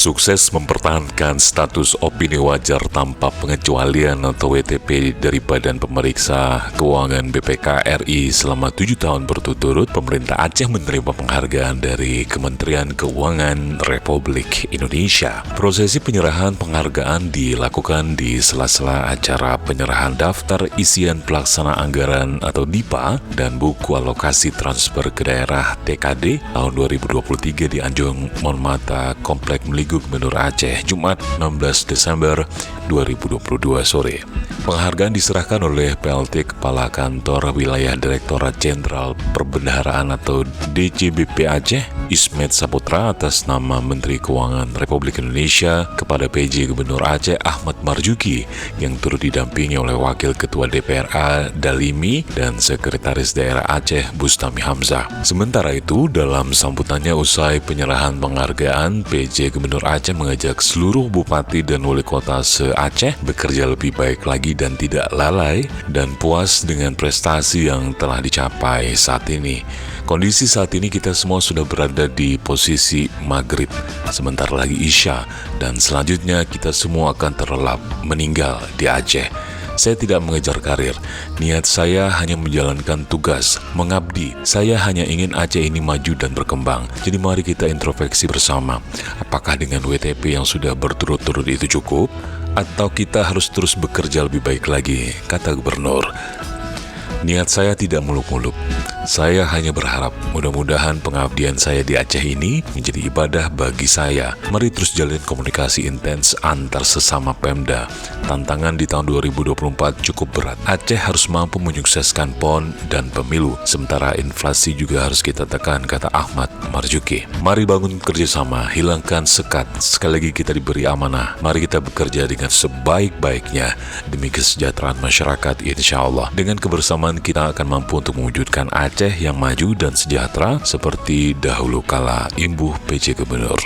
sukses mempertahankan status opini wajar tanpa pengecualian atau WTP dari Badan Pemeriksa Keuangan BPK RI selama 7 tahun berturut-turut, pemerintah Aceh menerima penghargaan dari Kementerian Keuangan Republik Indonesia. Prosesi penyerahan penghargaan dilakukan di sela-sela acara penyerahan daftar isian pelaksana anggaran atau DIPA dan buku alokasi transfer ke daerah TKD tahun 2023 di Anjung Monmata, Komplek Meligu, Gubernur Aceh, Jumat 16 Desember 2022 sore. Penghargaan diserahkan oleh PLT Kepala Kantor Wilayah Direktorat Jenderal Perbendaharaan atau DJBP Aceh, Ismet Saputra, atas nama Menteri Keuangan Republik Indonesia kepada PJ Gubernur Aceh Ahmad Marzuki yang turut didampingi oleh Wakil Ketua DPRA Dalimi dan Sekretaris Daerah Aceh Bustami Hamzah. Sementara itu, dalam sambutannya usai penyerahan penghargaan, PJ Gubernur Aceh mengajak seluruh bupati dan wali kota se-Aceh bekerja lebih baik lagi dan tidak lalai dan puas dengan prestasi yang telah dicapai saat ini. Kondisi saat ini kita semua sudah berada di posisi maghrib, sebentar lagi Isya, dan selanjutnya kita semua akan terlelap meninggal di Aceh. Saya tidak mengejar karir, niat saya hanya menjalankan tugas, mengabdi. Saya hanya ingin Aceh ini maju dan berkembang. Jadi mari kita introspeksi bersama. Apakah dengan WTP yang sudah berturut-turut itu cukup? Atau kita harus terus bekerja lebih baik lagi, kata Gubernur. Niat saya tidak muluk-muluk. Saya hanya berharap mudah-mudahan pengabdian saya di Aceh ini menjadi ibadah bagi saya. Mari terus jalin komunikasi intens antar sesama Pemda. Tantangan di tahun 2024 cukup berat. Aceh harus mampu menyukseskan PON dan pemilu. Sementara inflasi juga harus kita tekan, kata Ahmad Marzuki. Mari bangun kerjasama, hilangkan sekat. Sekali lagi kita diberi amanah. Mari kita bekerja dengan sebaik-baiknya demi kesejahteraan masyarakat, insya Allah. Dengan kebersamaan kita akan mampu untuk mewujudkan Aceh yang maju dan sejahtera seperti dahulu kala, imbuh PJ Gubernur.